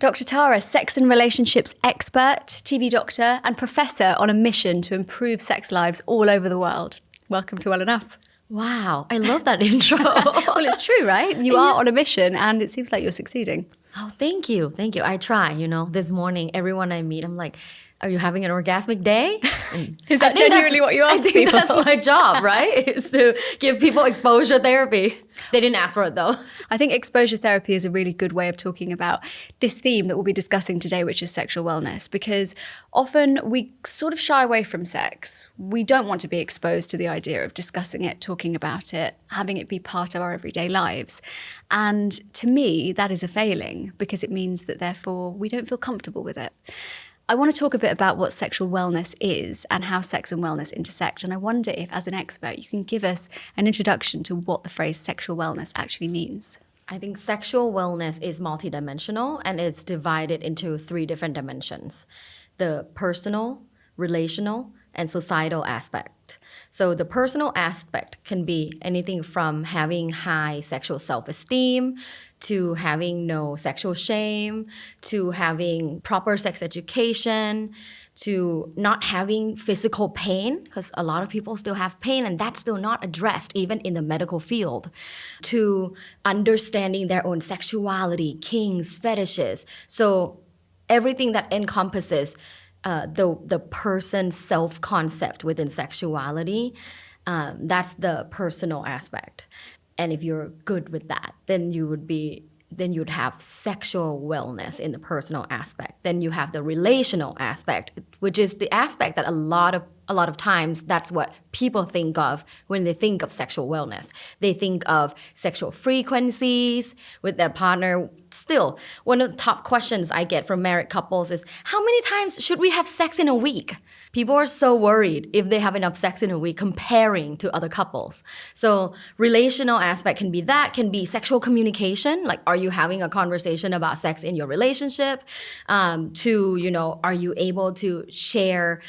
Dr. Tara, sex and relationships expert, TV doctor, and professor on a mission to improve sex lives all over the world. Welcome to Well Enough. Wow, I love that intro. Well, it's true, right? You are on a mission and it seems like you're succeeding. Oh, thank you. Thank you. I try, this morning, everyone I meet, I'm like, are you having an orgasmic day? Is that genuinely what you ask people? I think that's my job, right? Is to give people exposure therapy. They didn't ask for it though. I think exposure therapy is a really good way of talking about this theme that we'll be discussing today, which is sexual wellness, because often we sort of shy away from sex. We don't want to be exposed to the idea of discussing it, talking about it, having it be part of our everyday lives. And to me, that is a failing because it means that therefore we don't feel comfortable with it. I want to talk a bit about what sexual wellness is and how sex and wellness intersect. And I wonder if, as an expert, you can give us an introduction to what the phrase sexual wellness actually means. I think sexual wellness is multidimensional and it's divided into 3 different dimensions: the personal, relational, and societal aspect. So the personal aspect can be anything from having high sexual self-esteem to having no sexual shame, to having proper sex education, to not having physical pain, because a lot of people still have pain and that's still not addressed even in the medical field, to understanding their own sexuality, kinks, fetishes. So everything that encompasses the person's self-concept within sexuality, that's the personal aspect. And if you're good with that, then you'd have sexual wellness in the personal aspect. Then you have the relational aspect, which is the aspect that a lot of times that's what people think of when they think of sexual wellness. They think of sexual frequencies with their partner. Still, one of the top questions I get from married couples is, how many times should we have sex in a week? People are so worried if they have enough sex in a week comparing to other couples. So relational aspect can be sexual communication, like are you having a conversation about sex in your relationship? Are you able to share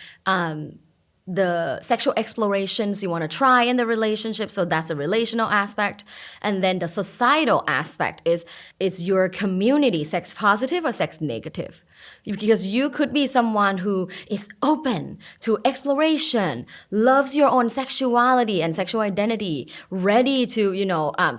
the sexual explorations you want to try in the relationship? So that's a relational aspect. And then the societal aspect is your community sex positive or sex negative? Because you could be someone who is open to exploration, loves your own sexuality and sexual identity, ready to,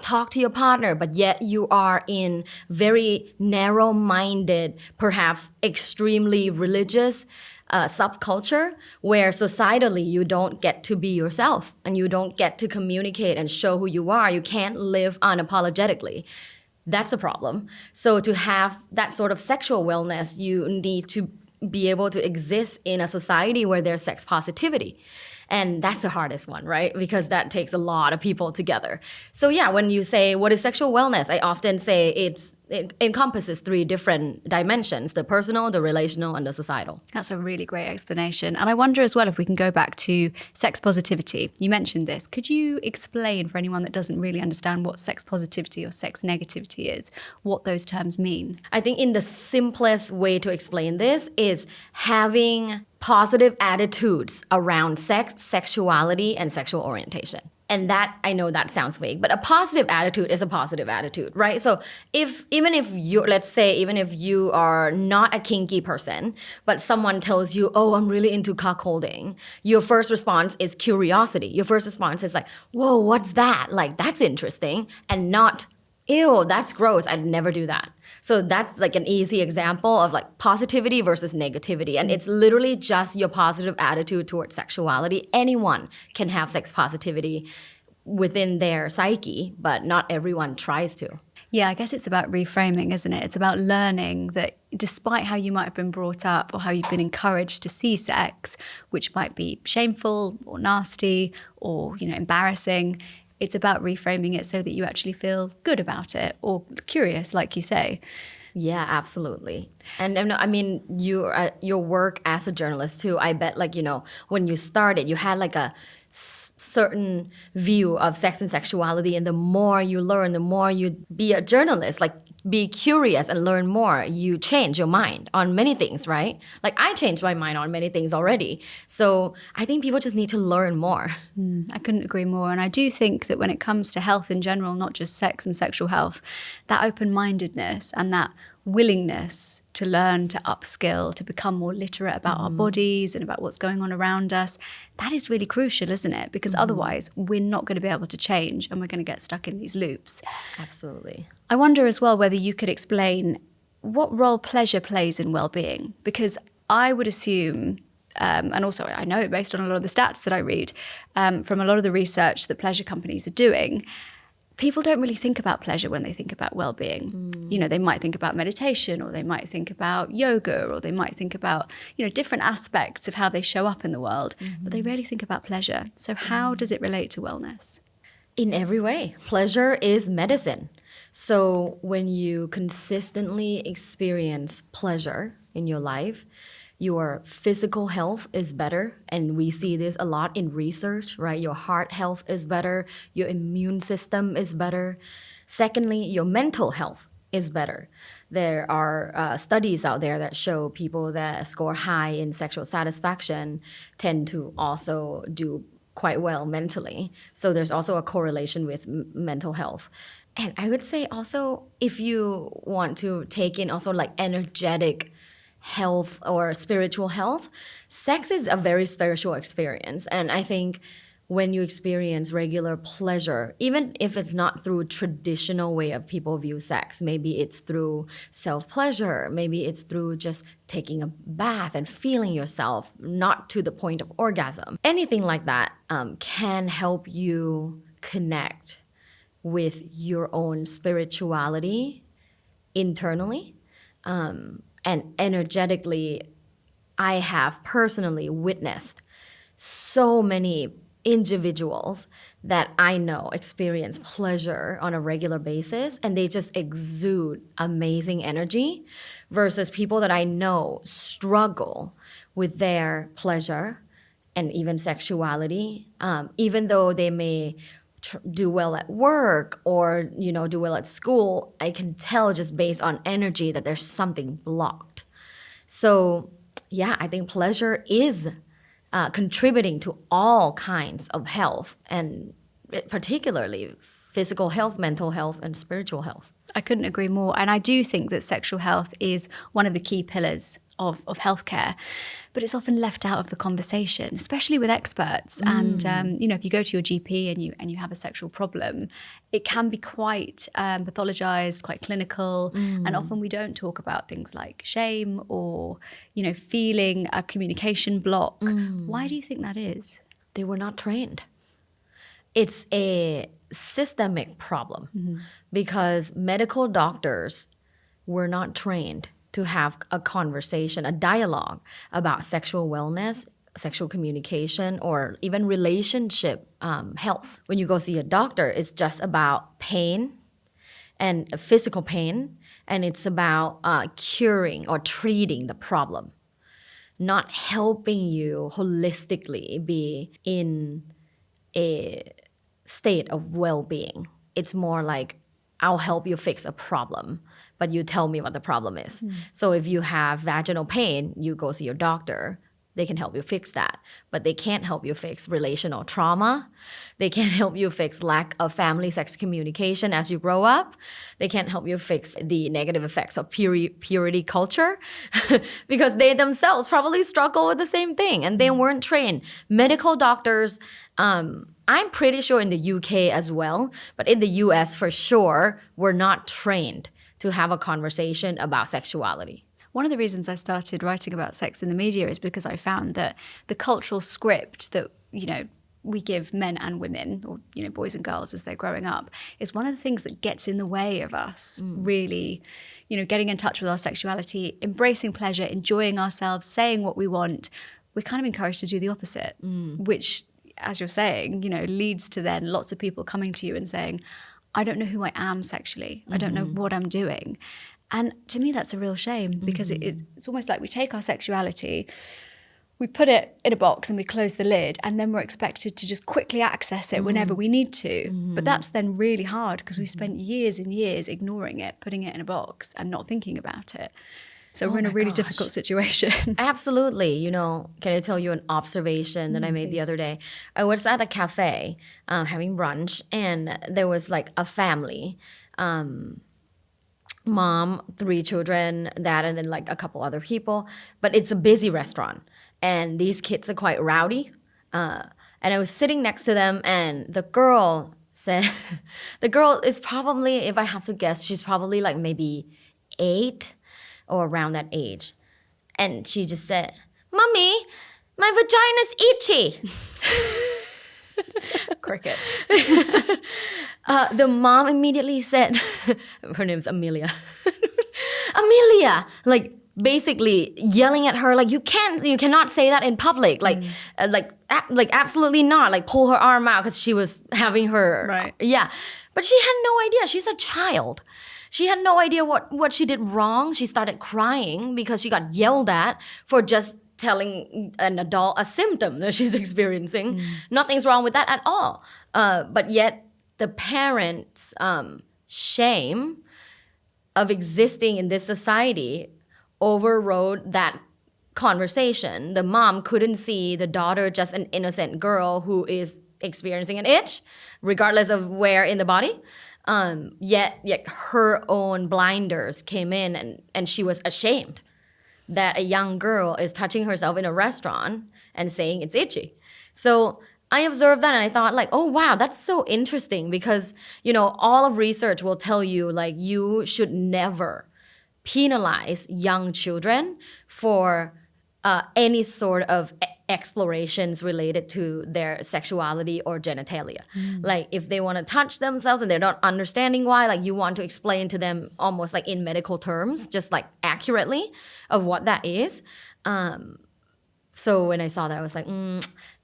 talk to your partner, but yet you are in very narrow-minded, perhaps extremely religious subculture where societally you don't get to be yourself and you don't get to communicate and show who you are. You can't live unapologetically. That's a problem. So to have that sort of sexual wellness, you need to be able to exist in a society where there's sex positivity. And that's the hardest one, right? Because that takes a lot of people together. So yeah, when you say, what is sexual wellness? I often say it encompasses 3 different dimensions: the personal, the relational, and the societal. That's a really great explanation. And I wonder as well if we can go back to sex positivity. You mentioned this. Could you explain for anyone that doesn't really understand what sex positivity or sex negativity is, what those terms mean? I think in the simplest way to explain this is having positive attitudes around sex, sexuality, and sexual orientation. And that, I know that sounds vague, but a positive attitude is a positive attitude, right? So even if you are not a kinky person, but someone tells you, oh, I'm really into cuckolding, your first response is curiosity. Your first response is like, whoa, what's that? Like, that's interesting. And not, ew, that's gross. I'd never do that. So that's like an easy example of like positivity versus negativity. And it's literally just your positive attitude towards sexuality. Anyone can have sex positivity within their psyche, but not everyone tries to. Yeah, I guess it's about reframing, isn't it? It's about learning that despite how you might have been brought up or how you've been encouraged to see sex, which might be shameful or nasty or, embarrassing, it's about reframing it so that you actually feel good about it or curious, like you say. Yeah, absolutely. And I mean, your work as a journalist too, I bet when you started, you had like a certain view of sex and sexuality, and the more you learn, the more you be a journalist, like be curious and learn more, you change your mind on many things, right? Like I changed my mind on many things already. So I think people just need to learn more. I couldn't agree more. And I do think that when it comes to health in general, not just sex and sexual health, that open-mindedness and that willingness to learn, to upskill, to become more literate about our bodies and about what's going on around us, that is really crucial, isn't it? Because otherwise we're not going to be able to change and we're going to get stuck in these loops. Absolutely. I wonder as well whether you could explain what role pleasure plays in well-being, because I would assume, and also I know based on a lot of the stats that I read from a lot of the research that pleasure companies are doing, people don't really think about pleasure when they think about well-being. You know, they might think about meditation, or they might think about yoga, or they might think about, you know, different aspects of how they show up in the world, but they rarely think about pleasure. So how does it relate to wellness? In every way. Pleasure is medicine. So when you consistently experience pleasure in your life, your physical health is better. And we see this a lot in research, right? Your heart health is better. Your immune system is better. Secondly, your mental health is better. There are studies out there that show people that score high in sexual satisfaction tend to also do quite well mentally. So there's also a correlation with mental health. And I would say also, if you want to take in also like energetic health or spiritual health, sex is a very spiritual experience. And I think when you experience regular pleasure, even if it's not through traditional way of people view sex, maybe it's through self-pleasure, maybe it's through just taking a bath and feeling yourself, not to the point of orgasm. Anything like that can help you connect with your own spirituality internally. And energetically, I have personally witnessed so many individuals that I know experience pleasure on a regular basis, and they just exude amazing energy, versus people that I know struggle with their pleasure and even sexuality, even though they may do well at work or, you know, do well at school. I can tell just based on energy that there's something blocked. So yeah, I think pleasure is contributing to all kinds of health, and particularly physical health, mental health, and spiritual health. I couldn't agree more. And I do think that sexual health is one of the key pillars of healthcare, but it's often left out of the conversation, especially with experts. And, you know, if you go to your GP and you have a sexual problem, it can be quite pathologized, quite clinical. And often we don't talk about things like shame or, you know, feeling a communication block. Why do you think that is? They were not trained. It's a systemic problem because medical doctors were not trained to have a conversation, a dialogue about sexual wellness, sexual communication, or even relationship health. When you go see a doctor, it's just about pain and physical pain, and it's about curing or treating the problem, not helping you holistically be in a state of well-being. It's more like, I'll help you fix a problem, but you tell me what the problem is. So if you have vaginal pain, you go see your doctor. They can help you fix that, but they can't help you fix relational trauma. They can't help you fix lack of family sex communication as you grow up. They can't help you fix the negative effects of purity culture because they themselves probably struggle with the same thing and they weren't trained. Medical doctors, I'm pretty sure in the UK as well, but in the US for sure, were not trained to have a conversation about sexuality. One of the reasons I started writing about sex in the media is because I found that the cultural script that, you know, we give men and women, or, you know, boys and girls as they're growing up, is one of the things that gets in the way of us really, you know, getting in touch with our sexuality, embracing pleasure, enjoying ourselves, saying what we want. We're kind of encouraged to do the opposite, which, as you're saying, you know, leads to then lots of people coming to you and saying, I don't know who I am sexually. I don't know what I'm doing. And to me, that's a real shame because it's almost like we take our sexuality, we put it in a box and we close the lid, and then we're expected to just quickly access it whenever we need to. But that's then really hard because we spent years and years ignoring it, putting it in a box and not thinking about it. So we're in a really difficult situation. Absolutely. You know, can I tell you an observation that I made the other day? I was at a cafe having brunch, and there was like a family. mom, 3 children, dad, and then like a couple other people. But it's a busy restaurant, and these kids are quite rowdy. And I was sitting next to them, and the girl said, the girl is probably, if I have to guess, she's probably like maybe 8 or around that age. And she just said, "Mommy, my vagina's itchy." Crickets. The mom immediately said, her name's Amelia. Amelia, like basically yelling at her, like you cannot say that in public, like absolutely not, like pull her arm out because she was having her, Right. Yeah, but she had no idea. She's a child. She had no idea what she did wrong. She started crying because she got yelled at for just telling an adult a symptom that she's experiencing. Nothing's wrong with that at all. But yet the parents' shame of existing in this society overrode that conversation. The mom couldn't see the daughter just an innocent girl who is experiencing an itch, regardless of where in the body. Yet her own blinders came in, and she was ashamed that a young girl is touching herself in a restaurant and saying it's itchy. So I observed that and I thought like, oh wow, that's so interesting because, all of research will tell you like you should never penalize young children for any sort of explorations related to their sexuality or genitalia. Like if they want to touch themselves and they're not understanding why, like you want to explain to them almost like in medical terms, just like accurately of what that is. So when I saw that, I was like,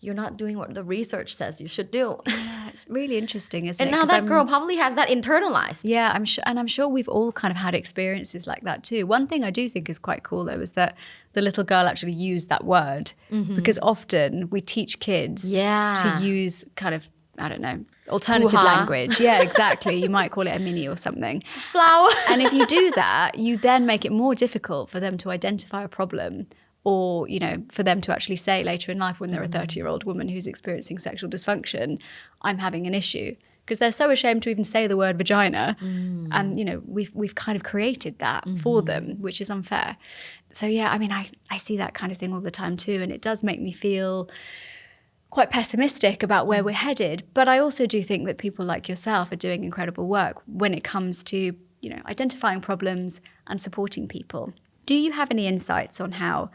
you're not doing what the research says you should do. Yeah, it's really interesting, isn't And it? now that girl probably has that internalized. Yeah, I'm sure we've all kind of had experiences like that too. One thing I do think is quite cool though is that the little girl actually used that word because often we teach kids to use kind of, I don't know, alternative Hoo-ha. language. Yeah, exactly. You might call it a mini or something. Flower. And if you do that, you then make it more difficult for them to identify a problem or, for them to actually say later in life when they're a 30-year-old woman who's experiencing sexual dysfunction, I'm having an issue. Because they're so ashamed to even say the word vagina. And, we've kind of created that for them, which is unfair. So, yeah, I mean, I see that kind of thing all the time too. And it does make me feel quite pessimistic about where we're headed. But I also do think that people like yourself are doing incredible work when it comes to, identifying problems and supporting people. Do you have any insights on how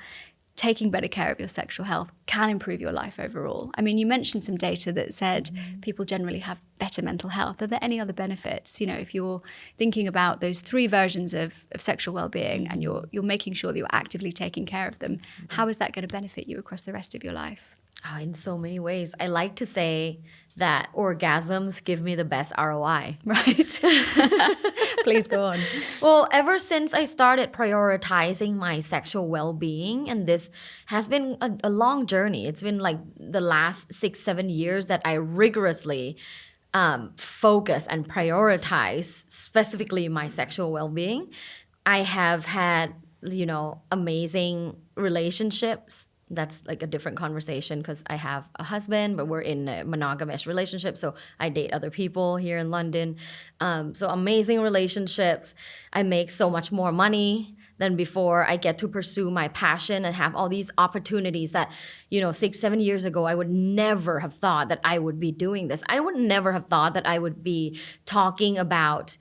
taking better care of your sexual health can improve your life overall? I mean, you mentioned some data that said people generally have better mental health. Are there any other benefits? If you're thinking about those 3 versions of sexual well-being and you're making sure that you're actively taking care of them, how is that going to benefit you across the rest of your life? Oh, in so many ways. I like to say that orgasms give me the best ROI. Right. Please go on. Well, ever since I started prioritizing my sexual well-being, and this has been a long journey. It's been like the last 6-7 years that I rigorously focus and prioritize specifically my sexual well-being. I have had, amazing relationships. That's like a different conversation because I have a husband, but we're in a monogamous relationship. So I date other people here in London. So amazing relationships. I make so much more money than before. I get to pursue my passion and have all these opportunities that, 6-7 years ago, I would never have thought that I would be doing this. I would never have thought that I would be talking about,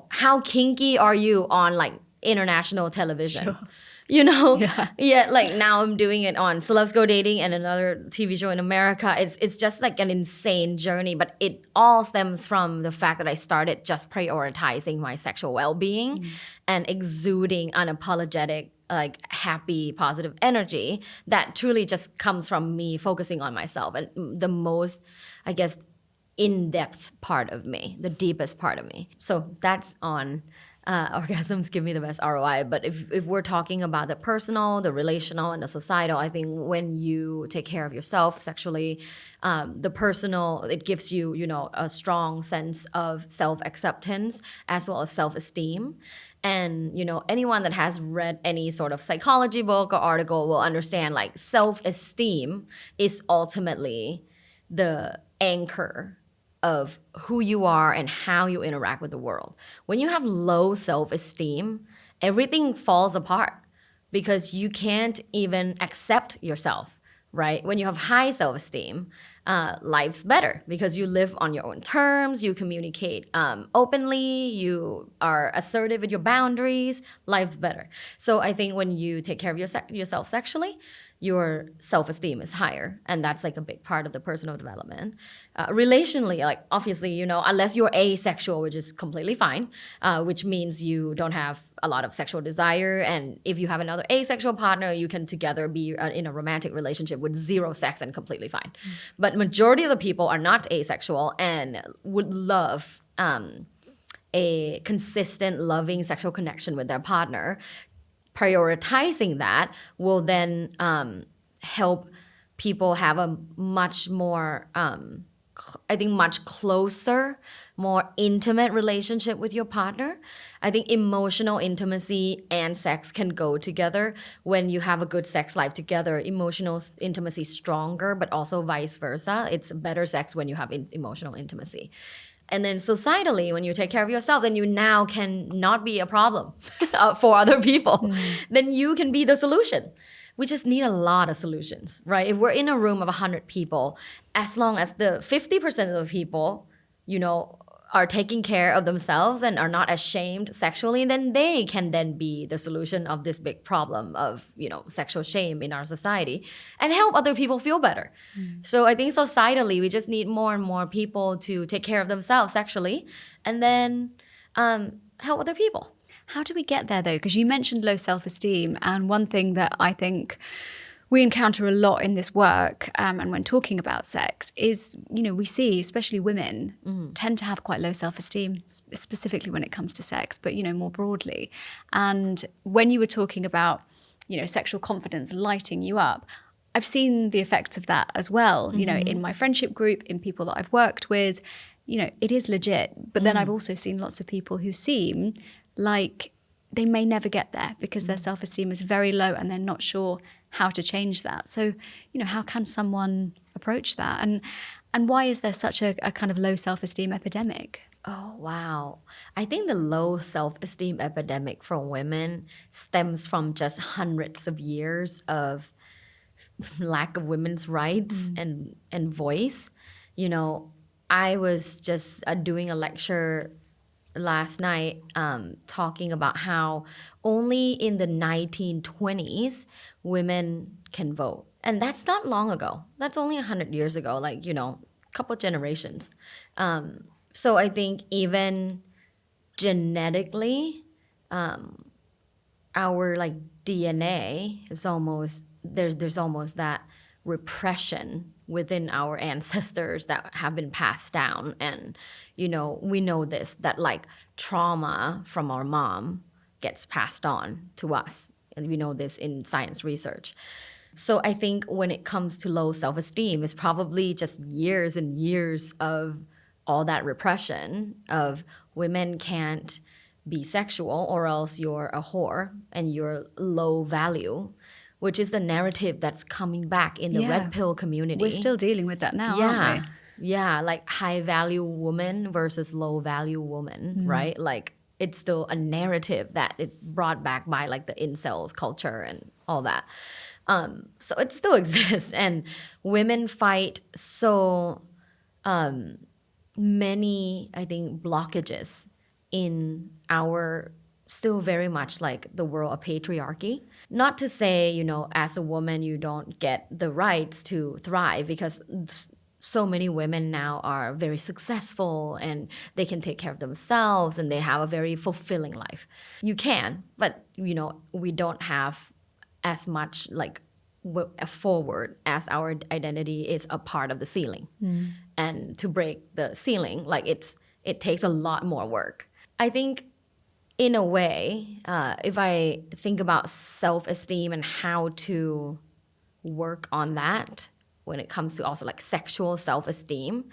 how kinky are you on like international television. Sure. Like now I'm doing it on Celebs Go Dating and another TV show in America. It's just like an insane journey, but it all stems from the fact that I started just prioritizing my sexual well-being and exuding unapologetic, like happy, positive energy that truly just comes from me focusing on myself and the most, I guess, in-depth part of me, the deepest part of me. So that's on orgasms give me the best ROI. But if we're talking about the personal, the relational, and the societal, I think when you take care of yourself sexually, the personal, it gives you, a strong sense of self-acceptance as well as self-esteem. And, anyone that has read any sort of psychology book or article will understand like self-esteem is ultimately the anchor of who you are and how you interact with the world. When you have low self-esteem, everything falls apart because you can't even accept yourself, right? When you have high self-esteem, life's better because you live on your own terms, you communicate openly, you are assertive with your boundaries, life's better. So I think when you take care of yourself sexually, your self-esteem is higher, and that's like a big part of the personal development. Relationally, like obviously, you know, unless you're asexual, which is completely fine, which means you don't have a lot of sexual desire, and if you have another asexual partner, you can together be in a romantic relationship with zero sex and completely fine. But majority of the people are not asexual and would love a consistent, loving sexual connection with their partner. Prioritizing that will then help people have a much more, I think, much closer, more intimate relationship with your partner. I think emotional intimacy and sex can go together. When you have a good sex life together, emotional intimacy is stronger, but also vice versa. It's better sex when you have emotional intimacy. And then societally, when you take care of yourself, then you now can not be a problem for other people. Then you can be the solution. We just need a lot of solutions, right? If we're in a room of 100 people, as long as the 50% of the people, you know, are taking care of themselves and are not ashamed sexually, then they can then be the solution of this big problem of, you know, sexual shame in our society and help other people feel better. So I think societally, we just need more and more people to take care of themselves sexually and then help other people. How do we get there though? Because you mentioned low self-esteem, and one thing that I think we encounter a lot in this work and when talking about sex is, you know, we see, especially women, tend to have quite low self-esteem, specifically when it comes to sex, but, you know, more broadly. And when you were talking about, you know, sexual confidence lighting you up, I've seen the effects of that as well, you know, in my friendship group, in people that I've worked with, you know, it is legit. But then I've also seen lots of people who seem like they may never get there because their self-esteem is very low and they're not sure how to change that. So, you know, how can someone approach that? And why is there such a kind of low self-esteem epidemic? Oh, wow. I think the low self-esteem epidemic for women stems from just hundreds of years of lack of women's rights and voice. You know, I was just doing a lecture last night talking about how only in the 1920s women can vote. And that's not long ago. That's only 100 years ago, like, you know, a couple generations. So I think even genetically, our like DNA is almost, there's almost that repression within our ancestors that have been passed down. And, you know, we know this, that like trauma from our mom gets passed on to us. And we know this in science research. So I think when it comes to low self-esteem, it's probably just years and years of all that repression of women can't be sexual or else you're a whore and you're low value, which is the narrative that's coming back in the red pill community. We're still dealing with that now, aren't we? Yeah, like high value woman versus low value woman, right? Like it's still a narrative that it's brought back by like the incels culture and all that. So it still exists, and women fight so many, I think, blockages in our still very much like the world of patriarchy. Not to say, you know, as a woman, you don't get the rights to thrive, because so many women now are very successful and they can take care of themselves and they have a very fulfilling life. You can, but, you know, we don't have as much like forward as our identity is a part of the ceiling. And to break the ceiling, like it takes a lot more work. I think in a way, if I think about self-esteem and how to work on that when it comes to also like sexual self-esteem,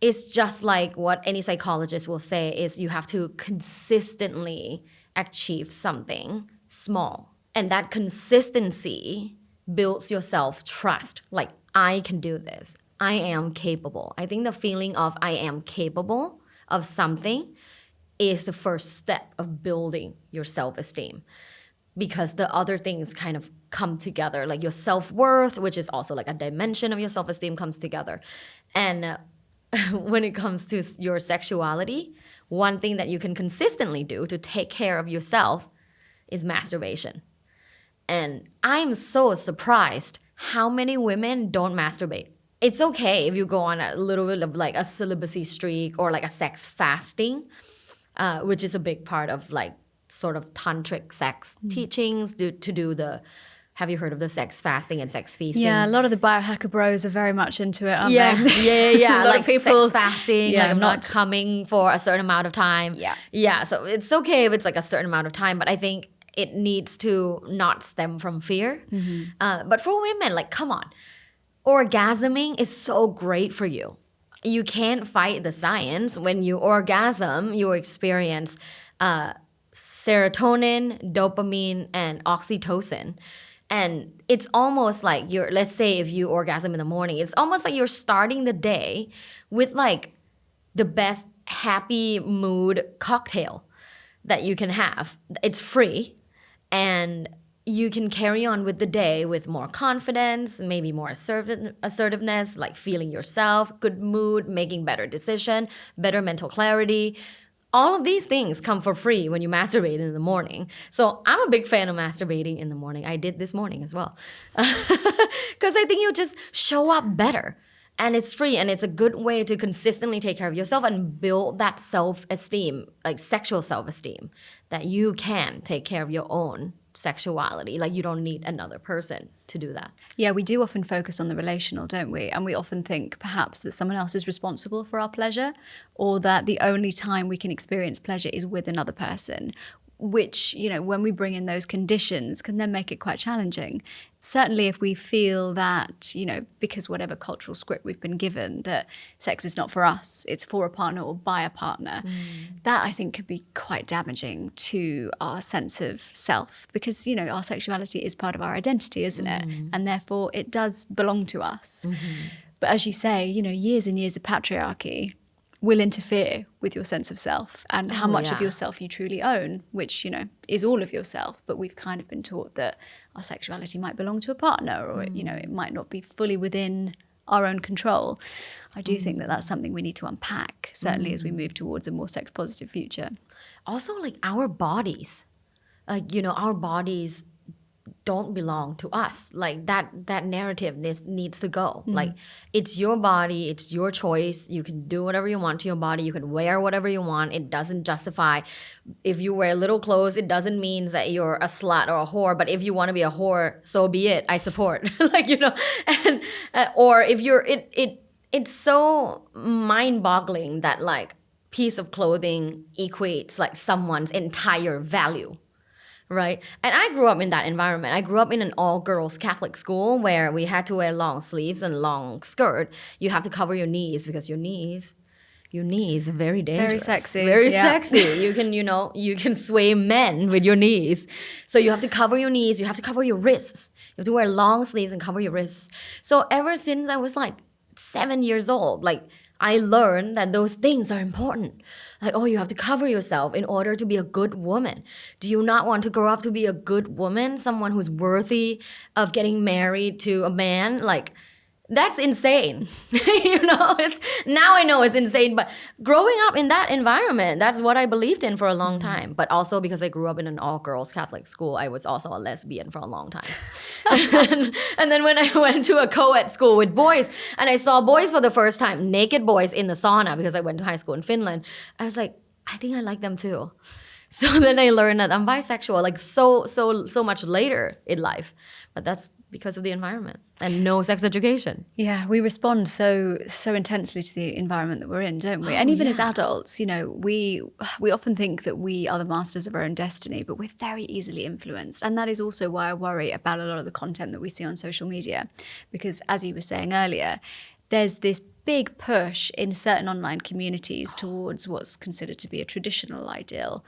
it's just like what any psychologist will say is you have to consistently achieve something small. And that consistency builds your self-trust. Like, I can do this. I am capable. I think the feeling of I am capable of something is the first step of building your self-esteem, because the other things kind of come together, like your self-worth, which is also like a dimension of your self-esteem, comes together. And when it comes to your sexuality, one thing that you can consistently do to take care of yourself is masturbation. And I'm so surprised how many women don't masturbate. It's okay if you go on a little bit of like a celibacy streak or like a sex fasting, which is a big part of like sort of tantric sex teachings to do the, have you heard of the sex fasting and sex feasting? Yeah, a lot of the biohacker bros are very much into it, aren't yeah, they? yeah. A lot Like of people, sex fasting, yeah, like I'm not coming for a certain amount of time. Yeah. So it's okay if it's like a certain amount of time, but I think it needs to not stem from fear. But for women, like, come on. Orgasming is so great for you. You can't fight the science. When you orgasm, you experience serotonin, dopamine, and oxytocin. And it's almost like you're, let's say if you orgasm in the morning, it's almost like you're starting the day with like the best happy mood cocktail that you can have. It's free, and you can carry on with the day with more confidence, maybe more assertiveness, like feeling yourself, good mood, making better decision, better mental clarity. All of these things come for free when you masturbate in the morning. So I'm a big fan of masturbating in the morning. I did this morning as well. Because I think you just show up better. And it's free, and it's a good way to consistently take care of yourself and build that self-esteem, like sexual self-esteem, that you can take care of your own sexuality. Like you don't need another person to do that. Yeah, we do often focus on the relational, don't we? And we often think perhaps that someone else is responsible for our pleasure, or that the only time we can experience pleasure is with another person, which, you know, when we bring in those conditions can then make it quite challenging. Certainly if we feel that, you know, because whatever cultural script we've been given, that sex is not for us, it's for a partner or by a partner, that I think could be quite damaging to our sense of self, because, you know, our sexuality is part of our identity, isn't it? And therefore it does belong to us. But as you say, you know, years and years of patriarchy will interfere with your sense of self and how much of yourself you truly own, which, you know, is all of yourself. But we've kind of been taught that our sexuality might belong to a partner, or, you know, it might not be fully within our own control. I do think that that's something we need to unpack, certainly as we move towards a more sex positive future. Also, like our bodies, you know, our bodies don't belong to us. Like that narrative needs to go. Like it's your body, it's your choice. You can do whatever you want to your body. You can wear whatever you want. It doesn't justify. If you wear little clothes, it doesn't mean that you're a slut or a whore. But if you want to be a whore, so be it. I support. Like, you know, and or if you're it's so mind-boggling that like piece of clothing equates like someone's entire value. Right? And I grew up in that environment. I grew up in an all-girls Catholic school where we had to wear long sleeves and long skirt. You have to cover your knees because your knees are very dangerous. Very sexy. Very sexy. You can, you know, you can sway men with your knees. So you have to cover your knees. You have to cover your wrists. You have to wear long sleeves and cover your wrists. So ever since I was like 7 years old, like I learned that those things are important. Like, oh, you have to cover yourself in order to be a good woman. Do you not want to grow up to be a good woman? Someone who's worthy of getting married to a man? Like, that's insane. You know, it's now I know it's insane, but growing up in that environment, that's what I believed in for a long time. But also because I grew up in an all-girls Catholic school, I was also a lesbian for a long time. And then when I went to a co-ed school with boys, and I saw boys for the first time, naked boys in the sauna, because I went to high school in Finland, I was like, I think I like them too. So then I learned that I'm bisexual, like so much later in life. But that's because of the environment and no sex education. Yeah, we respond so intensely to the environment that we're in, don't we? And even as adults, you know, we often think that we are the masters of our own destiny, but we're very easily influenced. And that is also why I worry about a lot of the content that we see on social media. Because as you were saying earlier, there's this big push in certain online communities towards what's considered to be a traditional ideal.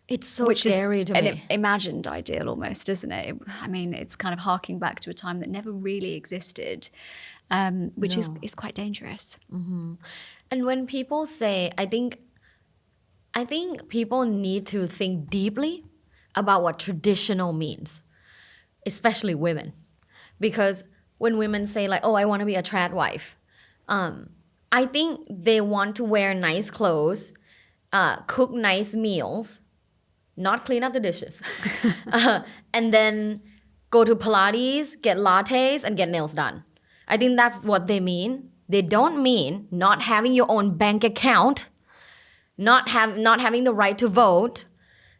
It's so which scary is to an me. imagined ideal almost, isn't it? I mean, it's kind of harking back to a time that never really existed, which is quite dangerous. And when people say, I think people need to think deeply about what traditional means, especially women. Because when women say like, oh, I want to be a trad wife, I think they want to wear nice clothes, cook nice meals, not clean up the dishes, and then go to Pilates, get lattes, and get nails done. I think that's what they mean. They don't mean not having your own bank account, not having the right to vote,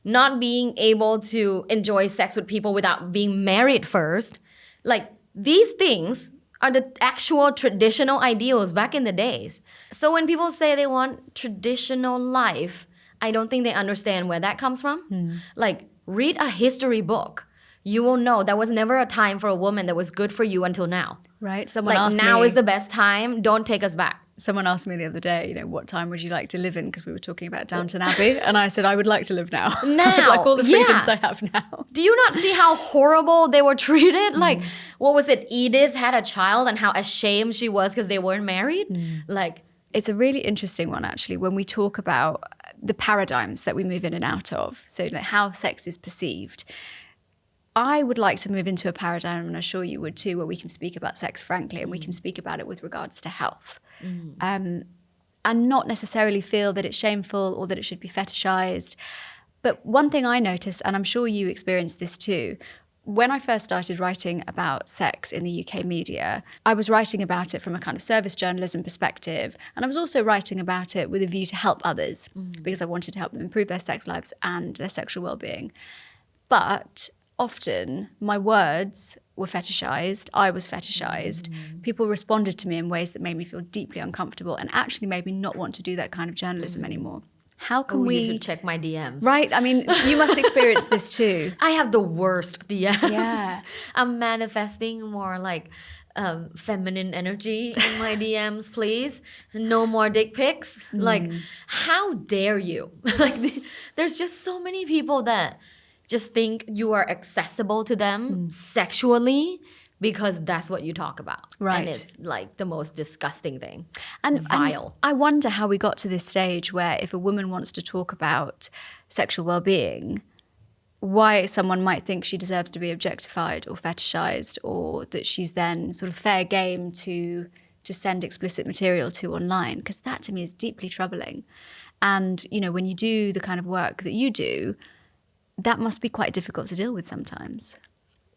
not being able to enjoy sex with people without being married first. Like, these things are the actual traditional ideals back in the days. So when people say they want traditional life, I don't think they understand where that comes from. Like, read a history book. You will know there was never a time for a woman that was good for you until now. Right? Someone Like, asked now me, is the best time. Don't take us back. Someone asked me the other day, you know, what time would you like to live in? Because we were talking about Downton Abbey. And I said, I would like to live now. Now, like all the freedoms yeah. I have now. Do you not see how horrible they were treated? Like, what was it? Edith had a child and how ashamed she was because they weren't married? Like, It's a really interesting one, actually, when we talk about the paradigms that we move in and out of. So like how sex is perceived. I would like to move into a paradigm, and I'm sure you would too, where we can speak about sex frankly and we can speak about it with regards to health. And not necessarily feel that it's shameful or that it should be fetishized. But one thing I noticed, and I'm sure you experienced this too, when I first started writing about sex in the UK media, I was writing about it from a kind of service journalism perspective. And I was also writing about it with a view to help others because I wanted to help them improve their sex lives and their sexual well-being. But often my words were fetishized. I was fetishized. People responded to me in ways that made me feel deeply uncomfortable and actually made me not want to do that kind of journalism anymore. How can we... you should check my DMs. Right? I mean, you must experience this too. I have the worst DMs. Yeah. I'm manifesting more like feminine energy in my DMs, please. No more dick pics. Like, how dare you? Like, there's just so many people that just think you are accessible to them sexually because that's what you talk about. Right. And it's like the most disgusting thing. And vile. I wonder how we got to this stage where if a woman wants to talk about sexual well-being, why someone might think she deserves to be objectified or fetishized, or that she's then sort of fair game to send explicit material to online, because that to me is deeply troubling. And, you know, when you do the kind of work that you do, that must be quite difficult to deal with sometimes.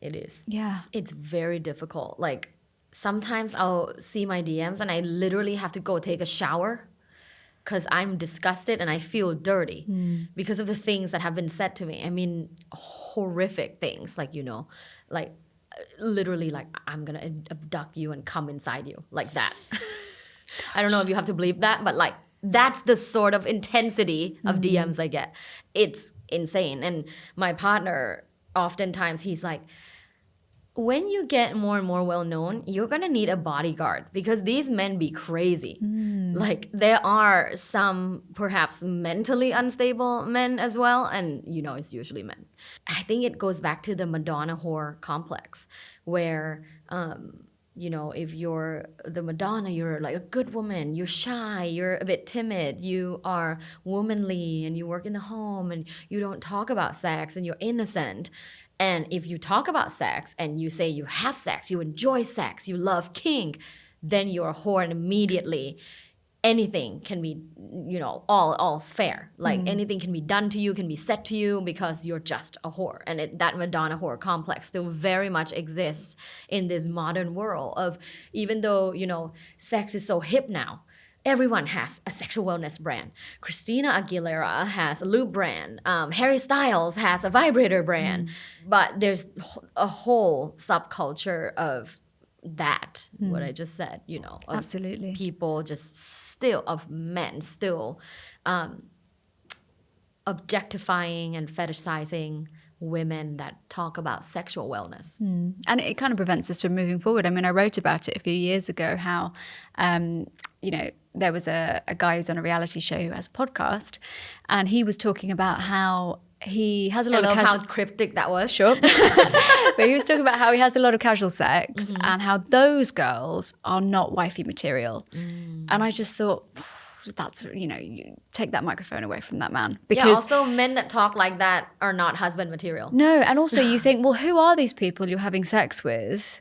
It is. Yeah. It's very difficult. Like, sometimes I'll see my DMs and I literally have to go take a shower because I'm disgusted and I feel dirty because of the things that have been said to me. I mean, horrific things, like, you know, like literally like, I'm going to abduct you and come inside you, like that. I don't know if you have to believe that, but like, that's the sort of intensity of DMs I get. It's insane. And my partner, oftentimes he's like, when you get more and more well-known, you're going to need a bodyguard because these men be crazy. Like, there are some perhaps mentally unstable men as well. And, you know, it's usually men. I think it goes back to the Madonna-Whore complex where, you know, if you're the Madonna, you're like a good woman, you're shy, you're a bit timid, you are womanly, and you work in the home, and you don't talk about sex, and you're innocent. And if you talk about sex and you say you have sex, you enjoy sex, you love kink, then you're a whore, and immediately anything can be, you know, all's fair. Like anything can be done to you, can be said to you because you're just a whore. And that Madonna-Whore complex still very much exists in this modern world of, even though, you know, sex is so hip now, everyone has a sexual wellness brand. Christina Aguilera has a lube brand. Harry Styles has a vibrator brand. But there's a whole subculture of that, what I just said, you know. Of Absolutely. people just still, of men still objectifying and fetishizing women that talk about sexual wellness. And it kind of prevents us from moving forward. I mean, I wrote about it a few years ago, how, you know, there was a guy who's on a reality show who has a podcast, and he was talking about how he has a I lot of love how cryptic that was. Sure. But he was talking about how he has a lot of casual sex and how those girls are not wifey material. And I just thought, that's, you take that microphone away from that man. Because also men that talk like that are not husband material. No, and also you think, well, who are these people you're having sex with,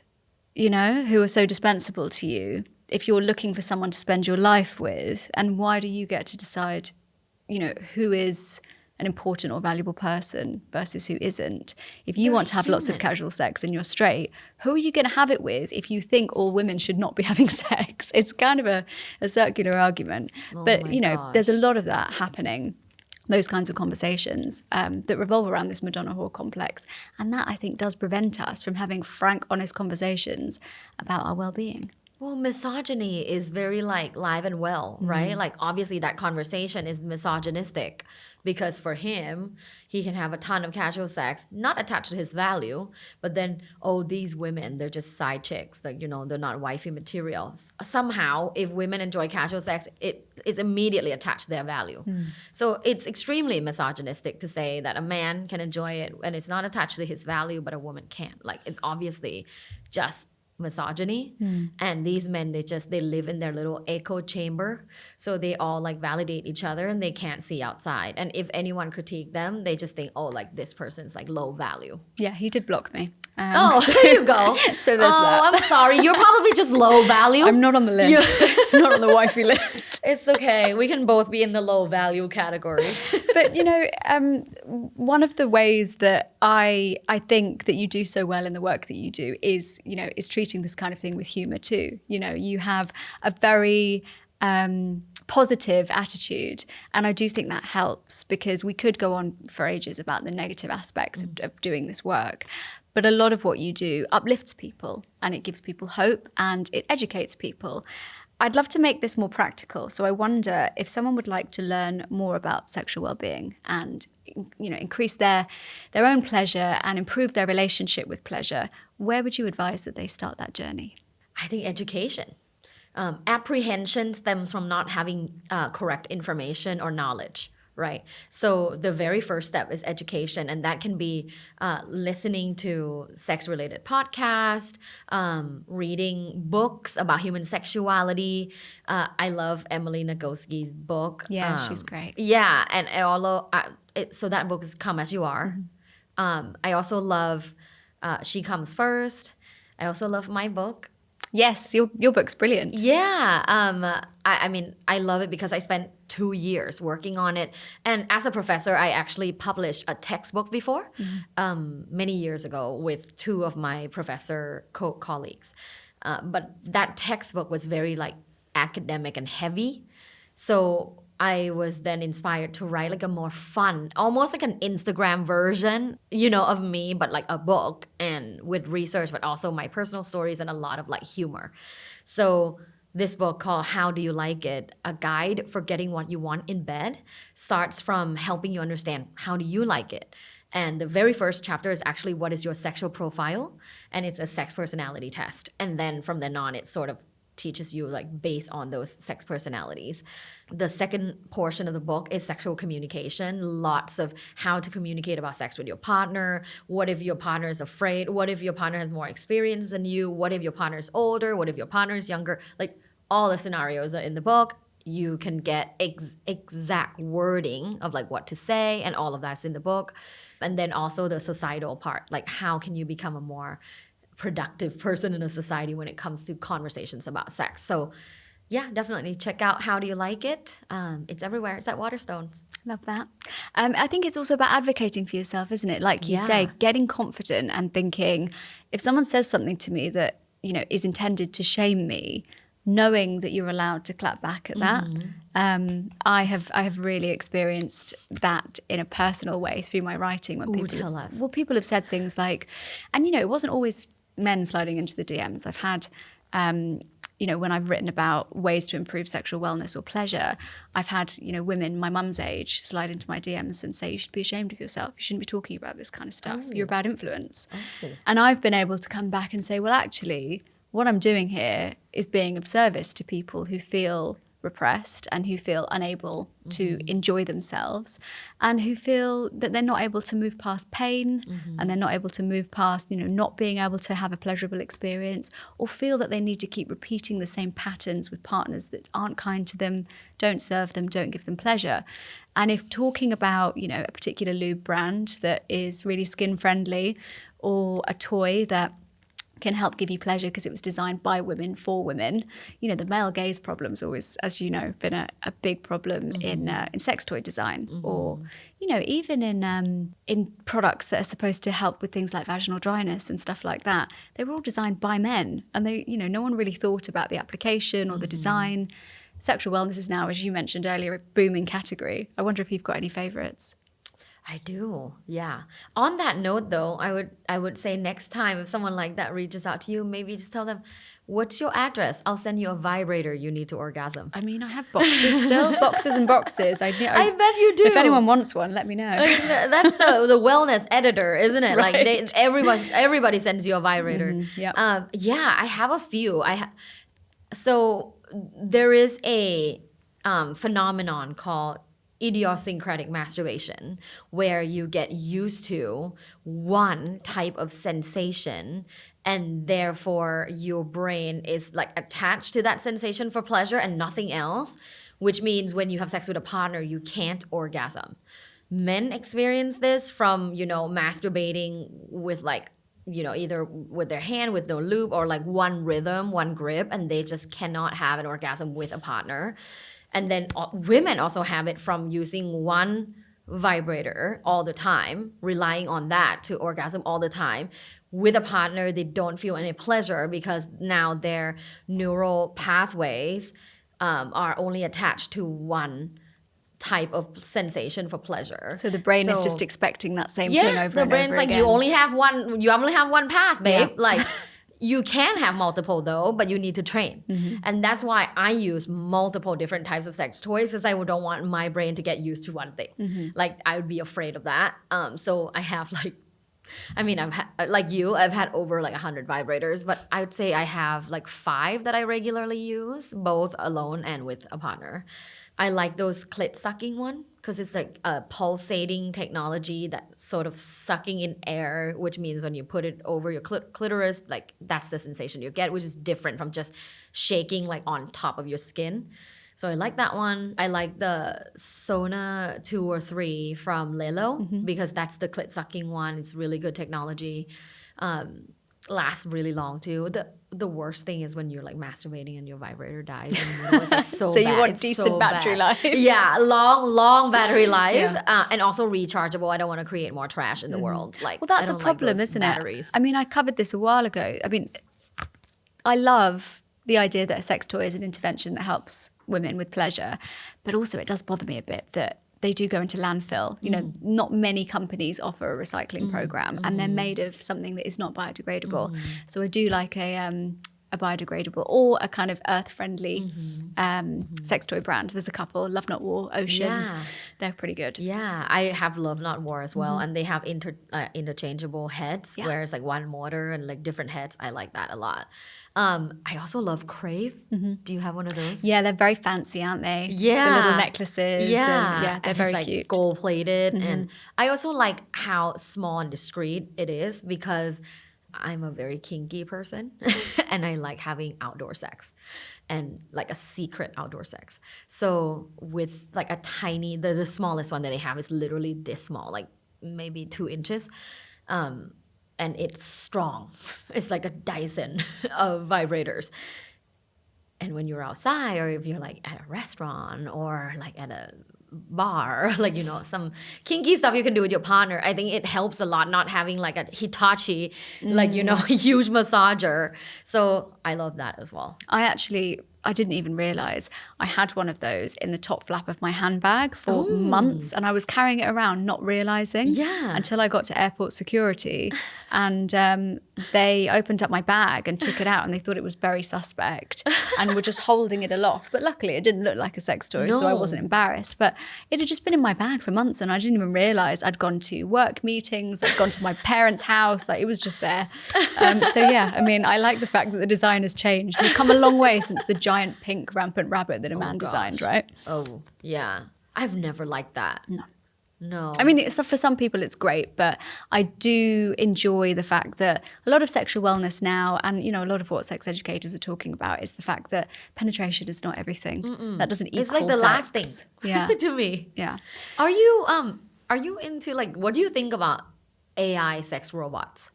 who are so dispensable to you if you're looking for someone to spend your life with? And why do you get to decide, who is an important or valuable person versus who isn't? If you want to have lots of casual sex and you're straight, who are you going to have it with if you think all women should not be having sex? It's kind of a circular argument. But, there's a lot of that happening, those kinds of conversations that revolve around this Madonna-Whore complex. And that, I think, does prevent us from having frank, honest conversations about our well-being. Well, misogyny is very live and well, right? Like obviously that conversation is misogynistic because for him, he can have a ton of casual sex, not attached to his value, but then, these women, they're just side chicks. They're not wifey materials. Somehow, if women enjoy casual sex, it is immediately attached to their value. So it's extremely misogynistic to say that a man can enjoy it and it's not attached to his value, but a woman can't. Like it's obviously just misogyny. And these men, they live in their little echo chamber, so they all validate each other and they can't see outside. And if anyone critique them, they just think, this person's low value. Yeah, he did block me. There you go. So there's that. I'm sorry, you're probably just low value. I'm not on the list. Not on the wifey list. It's okay, we can both be in the low value category. But one of the ways that I think that you do so well in the work that you do is treating this kind of thing with humor too. You have a very positive attitude, and I do think that helps, because we could go on for ages about the negative aspects of doing this work. But a lot of what you do uplifts people and it gives people hope and it educates people. I'd love to make this more practical. So I wonder if someone would like to learn more about sexual well-being and increase their own pleasure and improve their relationship with pleasure, where would you advise that they start that journey? I think education. Apprehension stems from not having correct information or knowledge, right? So the very first step is education, and that can be listening to sex-related podcasts, reading books about human sexuality. I love Emilie Nagoski's book. Yeah, she's great. Yeah, and so that book is Come As You Are. I also love She Comes First. I also love my book. Yes, your book's brilliant. Yeah. I love it because I spent 2 years working on it. And as a professor, I actually published a textbook before, many years ago with 2 of my professor colleagues. But that textbook was very academic and heavy. So I was then inspired to write a more fun, almost like an Instagram version, of me, but a book and with research, but also my personal stories and a lot of humor. So this book called How Do You Like It? A Guide for Getting What You Want in Bed starts from helping you understand how do you like it. And the very first chapter is actually what is your sexual profile? And it's a sex personality test. And then from then on, it sort of teaches you based on those sex personalities. The second portion of the book is sexual communication, lots of how to communicate about sex with your partner. What if your partner is afraid? What if your partner has more experience than you? What if your partner is older? What if your partner is younger? All the scenarios are in the book. You can get exact wording of what to say, and all of that's in the book. And then also the societal part, how can you become a more productive person in a society when it comes to conversations about sex. So yeah, definitely check out How Do You Like It? It's everywhere. It's at Waterstones. Love that. I think it's also about advocating for yourself, isn't it? Like you say, getting confident and thinking, if someone says something to me that, is intended to shame me, knowing that you're allowed to clap back at that. I have really experienced that in a personal way through my writing. When people have said things like, and it wasn't always men sliding into the DMs. I've had, when I've written about ways to improve sexual wellness or pleasure, I've had, women my mum's age slide into my DMs and say, you should be ashamed of yourself. You shouldn't be talking about this kind of stuff. You're a bad influence. And I've been able to come back and say, well, actually, what I'm doing here is being of service to people who feel repressed and who feel unable to enjoy themselves and who feel that they're not able to move past pain and they're not able to move past, not being able to have a pleasurable experience or feel that they need to keep repeating the same patterns with partners that aren't kind to them, don't serve them, don't give them pleasure. And if talking about, a particular lube brand that is really skin friendly or a toy that can help give you pleasure because it was designed by women for women. The male gaze problem's always, as you know, been a big problem in sex toy design, or even in products that are supposed to help with things like vaginal dryness and stuff like that. They were all designed by men, and they, no one really thought about the application or the design. Sexual wellness is now, as you mentioned earlier, a booming category. I wonder if you've got any favorites. I do, yeah. On that note, though, I would say next time if someone like that reaches out to you, maybe just tell them, what's your address? I'll send you a vibrator you need to orgasm. I mean, I have boxes still, boxes and boxes. I bet you do. If anyone wants one, let me know. That's the wellness editor, isn't it? Right. Like everybody sends you a vibrator. Yep. Yeah, I have a few. So there is a phenomenon called idiosyncratic masturbation, where you get used to one type of sensation and therefore your brain is like attached to that sensation for pleasure and nothing else, which means when you have sex with a partner, you can't orgasm. Men experience this from, masturbating with either with their hand, with no lube, or like one rhythm, one grip, and they just cannot have an orgasm with a partner. And then women also have it from using one vibrator all the time, relying on that to orgasm all the time. With a partner, they don't feel any pleasure because now their neural pathways are only attached to one type of sensation for pleasure. So the brain is just expecting that same thing over and over again. The brain's like, you only have one path, babe. Yeah. Like, you can have multiple though, but you need to train. And that's why I use multiple different types of sex toys, because I don't want my brain to get used to one thing. Like, I would be afraid of that. So I have I've had over 100 vibrators, but I would say I have 5 that I regularly use, both alone and with a partner. I like those clit sucking one because it's like a pulsating technology that's sort of sucking in air, which means when you put it over your clitoris, that's the sensation you get, which is different from just shaking on top of your skin. So I like that one. I like the Sona 2 or 3 from Lelo because that's the clit sucking one. It's really good technology. Lasts really long too. The worst thing is when you're masturbating and your vibrator dies and it's so so bad. You want it's decent so battery life. Yeah, long battery life. And also rechargeable. I don't want to create more trash in the world. Well, that's a problem, isn't batteries. it? I mean, I covered this a while ago. I mean, I love the idea that a sex toy is an intervention that helps women with pleasure, but also it does bother me a bit that they do go into landfill. Not many companies offer a recycling program, and they're made of something that is not biodegradable. So I do like a biodegradable or a kind of earth-friendly sex toy brand. There's a couple, Love Not War, Ocean. Yeah. They're pretty good. Yeah, I have Love Not War as well, and they have interchangeable heads, where it's one motor and different heads. I like that a lot. I also love Crave. Do you have one of those? Yeah, they're very fancy, aren't they? Yeah. The little necklaces. Yeah. They're very cute. Gold plated. And I also like how small and discreet it is because I'm a very kinky person and I like having outdoor sex and a secret outdoor sex. So with a tiny, the smallest one that they have is literally this small, maybe 2 inches. And it's strong. It's like a Dyson of vibrators. And when you're outside, or if you're at a restaurant or at a bar, some kinky stuff you can do with your partner, I think it helps a lot not having a Hitachi, huge massager. So I love that as well. I didn't even realize I had one of those in the top flap of my handbag for months, and I was carrying it around not realizing until I got to airport security and they opened up my bag and took it out and they thought it was very suspect and were just holding it aloft. But luckily it didn't look like a sex toy, so I wasn't embarrassed. But it had just been in my bag for months and I didn't even realize I'd gone to work meetings, I'd gone to my parents' house, it was just there. So yeah, I mean, I like the fact that the design has changed. We've come a long way since the giant giant pink rampant rabbit that a man designed, right? Oh, yeah. I've never liked that. No. I mean, for some people it's great, but I do enjoy the fact that a lot of sexual wellness now, and a lot of what sex educators are talking about, is the fact that penetration is not everything. That doesn't equal It's like the sex. last thing Yeah. to me. Yeah. Are you into like, what do you think about AI sex robots?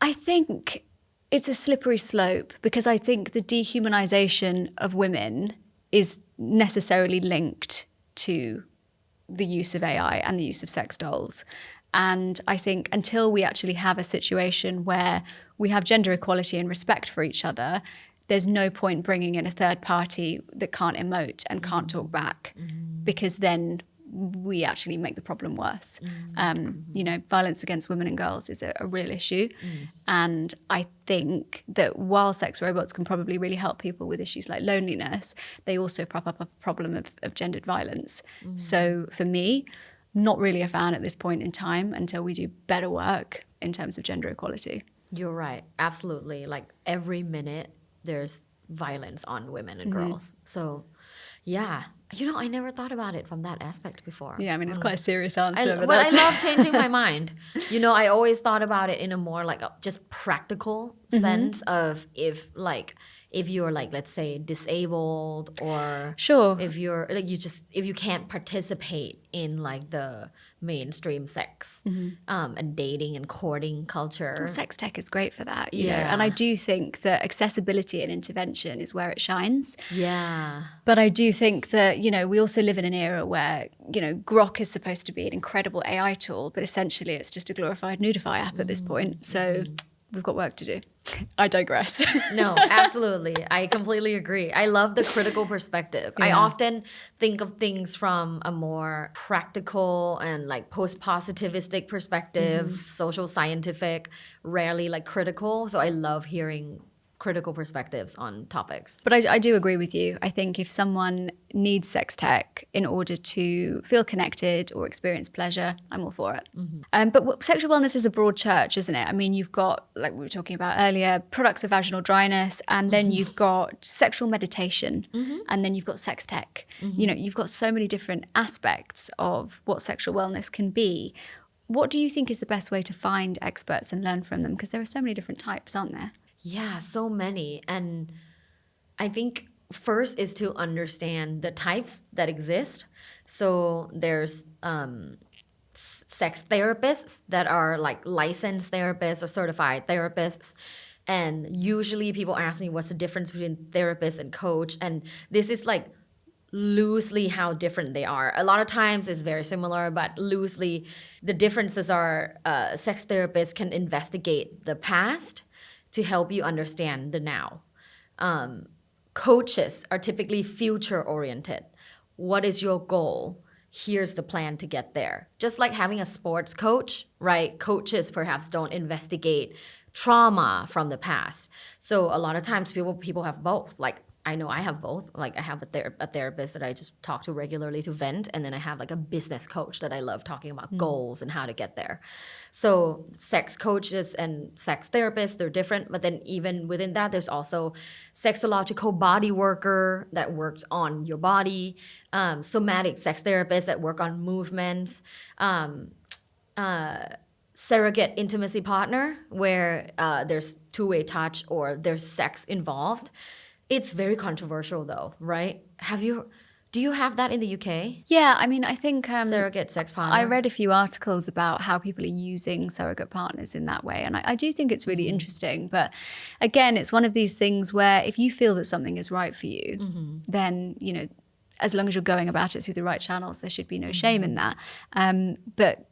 I think it's a slippery slope because I think the dehumanization of women is necessarily linked to the use of AI and the use of sex dolls. And I think until we actually have a situation where we have gender equality and respect for each other, there's no point bringing in a third party that can't emote and can't talk back, because then we actually make the problem worse. Violence against women and girls is a real issue. And I think that while sex robots can probably really help people with issues like loneliness, they also prop up a problem of gendered violence. So for me, not really a fan at this point in time until we do better work in terms of gender equality. You're right. Absolutely. Like every minute there's violence on women and girls. So yeah. I never thought about it from that aspect before. Yeah, I mean, it's quite a serious answer. I love changing my mind. I always thought about it in a more like just practical sense of if you're like, let's say, disabled, or Sure, if you're like if you can't participate in like the mainstream sex and dating and courting culture. well, sex tech is great for that, you know. And I do think that accessibility and intervention is where it shines. Yeah. But I do think that, we also live in an era where, Grok is supposed to be an incredible AI tool, but essentially it's just a glorified Nudify app at this point. So we've got work to do. I digress. No, absolutely. I completely agree. I love the critical perspective. I often think of things from a more practical and like post-positivistic perspective, social scientific, rarely like critical. So I love hearing critical perspectives on topics. But I do agree with you. I think if someone needs sex tech in order to feel connected or experience pleasure, I'm all for it. But sexual wellness is a broad church, isn't it? I mean, you've got, like we were talking about earlier, products of vaginal dryness, and then you've got sexual meditation, and then you've got sex tech. You've got so many different aspects of what sexual wellness can be. What do you think is the best way to find experts and learn from them? Because there are so many different types, aren't there? Yeah, so many. And I think first is to understand the types that exist. So there's sex therapists that are like licensed therapists or certified therapists. And usually people ask me what's the difference between therapist and coach. And this is like loosely how different they are. A lot of times it's very similar, but loosely the differences are sex therapists can investigate the past to help you understand the now. Coaches are typically future oriented. What is your goal? Here's the plan to get there. Just like having a sports coach, right? Coaches perhaps don't investigate trauma from the past. So a lot of times people have both. Like I know I have both. Like I have a therapist that I just talk to regularly to vent, and then I have like a business coach that I love talking about goals and how to get there. So sex coaches and sex therapists, they're different. But then even within that, there's also sexological body worker that works on your body, somatic sex therapists that work on movements, surrogate intimacy partner where there's two-way touch or there's sex involved. It's very controversial though, right? Do you have that in the UK? Yeah, I mean, I think surrogate sex partner. I read a few articles about how people are using surrogate partners in that way. And I do think it's really interesting. But again, it's one of these things where if you feel that something is right for you, then, as long as you're going about it through the right channels, there should be no shame in that. But,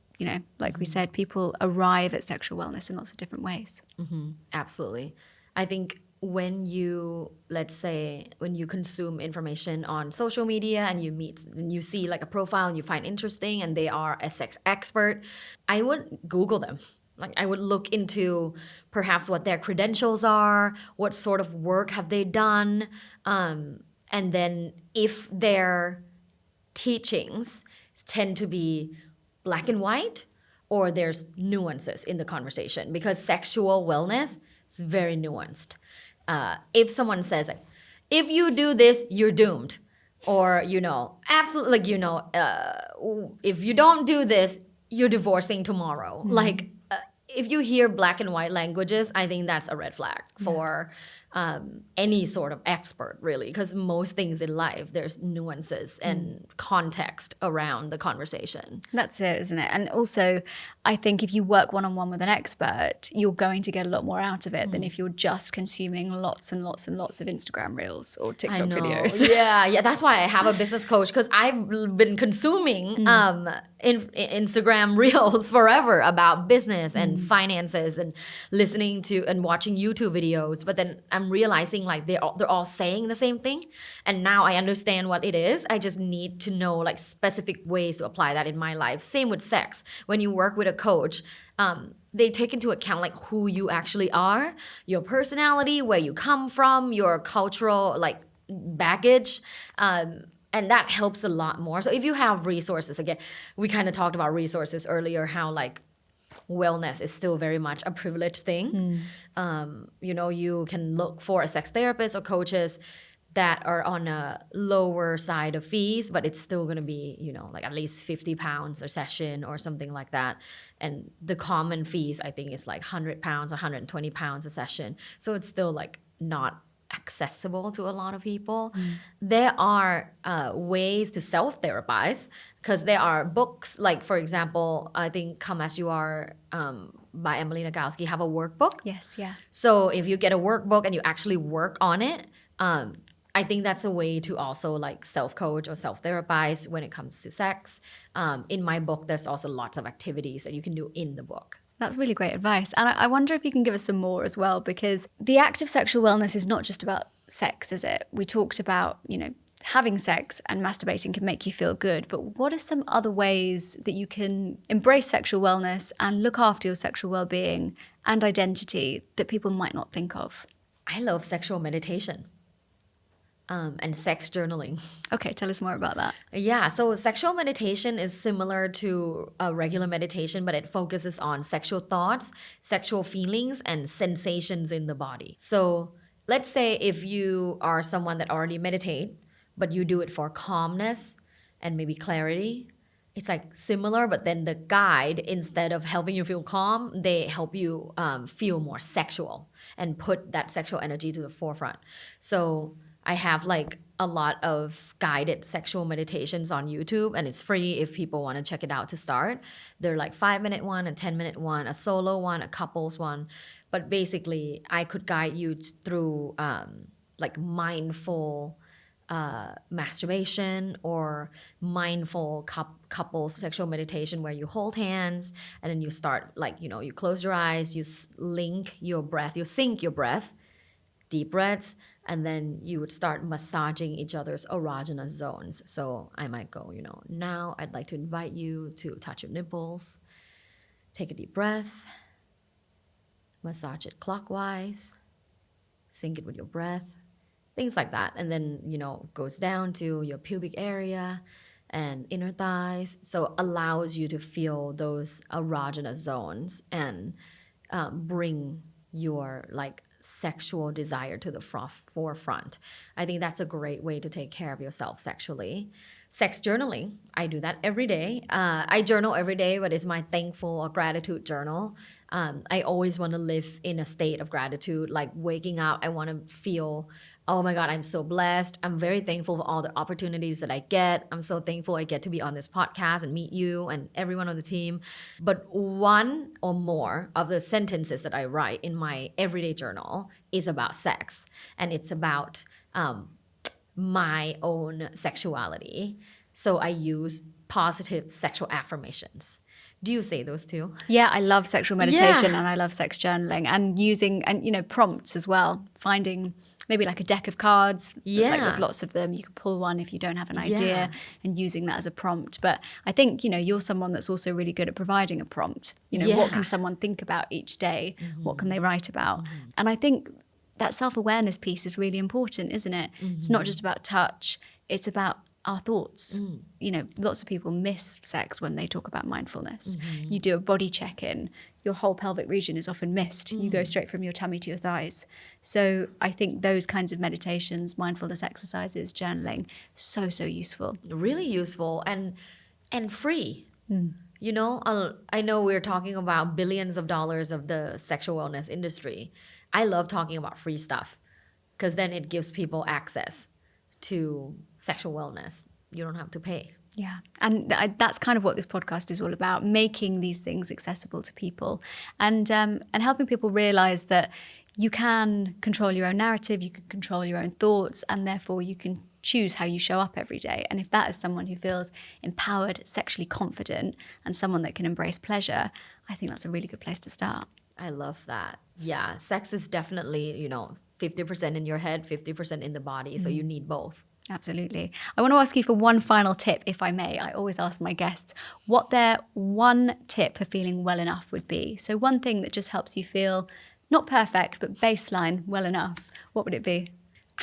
like we said, people arrive at sexual wellness in lots of different ways. Absolutely. I think when you consume information on social media and you see like a profile and you find interesting and they are a sex expert, I would Google them. Like I would look into perhaps what their credentials are, what sort of work have they done, and then if their teachings tend to be black and white or there's nuances in the conversation, because sexual wellness is very nuanced. If someone says, if you do this, you're doomed. Or, absolutely, if you don't do this, you're divorcing tomorrow. Like, if you hear black and white languages, I think that's a red flag for any sort of expert, really, because most things in life, there's nuances and context around the conversation. That's it, isn't it? And also, I think if you work one-on-one with an expert, you're going to get a lot more out of it than if you're just consuming lots and lots and lots of Instagram reels or TikTok videos. Yeah, that's why I have a business coach, because I've been consuming Instagram reels forever about business and finances and listening to and watching YouTube videos. But then I'm realizing like they're all saying the same thing. And now I understand what it is. I just need to know like specific ways to apply that in my life. Same with sex. When you work with a coach, they take into account like who you actually are, your personality, where you come from, your cultural like baggage. And that helps a lot more. So if you have resources, again, we kind of talked about resources earlier, how like wellness is still very much a privileged thing. You can look for a sex therapist or coaches that are on a lower side of fees, but it's still going to be, like at least 50 pounds a session or something like that. And the common fees, I think, is like 100 pounds, 120 pounds a session. So it's still like not accessible to a lot of people. There are ways to self-therapize, because there are books, like for example, I think Come As You Are by Emilie have a workbook. Yes, yeah. So if you get a workbook and you actually work on it, I think that's a way to also like self-coach or self-therapize when it comes to sex. In my book, there's also lots of activities that you can do in the book. That's really great advice. And I wonder if you can give us some more as well, because the act of sexual wellness is not just about sex, is it? We talked about, having sex and masturbating can make you feel good, but what are some other ways that you can embrace sexual wellness and look after your sexual well-being and identity that people might not think of? I love sexual meditation. And sex journaling. Okay, tell us more about that. Yeah, so sexual meditation is similar to a regular meditation, but it focuses on sexual thoughts, sexual feelings, and sensations in the body. So let's say if you are someone that already meditate, but you do it for calmness and maybe clarity, it's like similar, but then the guide, instead of helping you feel calm, they help you feel more sexual and put that sexual energy to the forefront. So I have like a lot of guided sexual meditations on YouTube, and it's free if people want to check it out to start. They're like 5-minute one, a 10-minute one, a solo one, a couples one. But basically, I could guide you through like mindful masturbation or mindful couples sexual meditation, where you hold hands and then you start like, you close your eyes, you link your breath, you sync your breath, deep breaths, and then you would start massaging each other's erogenous zones. So I might go, now I'd like to invite you to touch your nipples. Take a deep breath, massage it clockwise, sync it with your breath, things like that. And then, goes down to your pubic area and inner thighs. So allows you to feel those erogenous zones and bring your like sexual desire to the forefront. I think that's a great way to take care of yourself sexually. Sex journaling, I do that every day. I journal every day, but it's my thankful or gratitude journal. I always want to live in a state of gratitude, like waking up, I want to feel, oh my God, I'm so blessed. I'm very thankful for all the opportunities that I get. I'm so thankful I get to be on this podcast and meet you and everyone on the team. But one or more of the sentences that I write in my everyday journal is about sex. And it's about my own sexuality. So I use positive sexual affirmations. Do you say those too? Yeah, I love sexual meditation and I love sex journaling and using, and prompts as well. Finding maybe like a deck of cards. Yeah. Like there's lots of them. You can pull one if you don't have an idea and using that as a prompt. But I think, you're someone that's also really good at providing a prompt. What can someone think about each day? What can they write about? And I think that self-awareness piece is really important, isn't it? It's not just about touch. It's about our thoughts. Lots of people miss sex when they talk about mindfulness. You do a body check-in. your whole pelvic region is often missed. You go straight from your tummy to your thighs. So I think those kinds of meditations, mindfulness exercises, journaling, so useful. Really useful and free. You know, I know we're talking about billions of dollars of the sexual wellness industry. I love talking about free stuff because then it gives people access to sexual wellness. You don't have to pay. Yeah. And that's kind of what this podcast is all about, making these things accessible to people and helping people realize that you can control your own narrative, you can control your own thoughts, and therefore you can choose how you show up every day. And if that is someone who feels empowered, sexually confident, and someone that can embrace pleasure, I think that's a really good place to start. I love that. Yeah, sex is definitely, you know, 50% in your head, 50% in the body. So you need both. Absolutely. I want to ask you for one final tip, if I may. I always ask my guests what their one tip for feeling well enough would be. So one thing that just helps you feel not perfect, but baseline well enough. What would it be?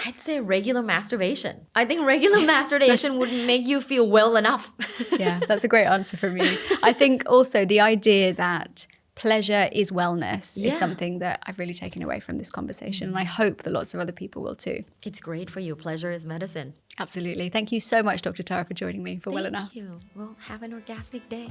I'd say regular masturbation. I think regular masturbation would make you feel well enough. Yeah, that's a great answer from you. I think also the idea that pleasure is wellness is something that I've really taken away from this conversation. And I hope that lots of other people will too. It's great for you. Pleasure is medicine. Absolutely. Thank you so much, Dr. Tara, for joining me for Well Enough. Thank you. Well, have an orgasmic day.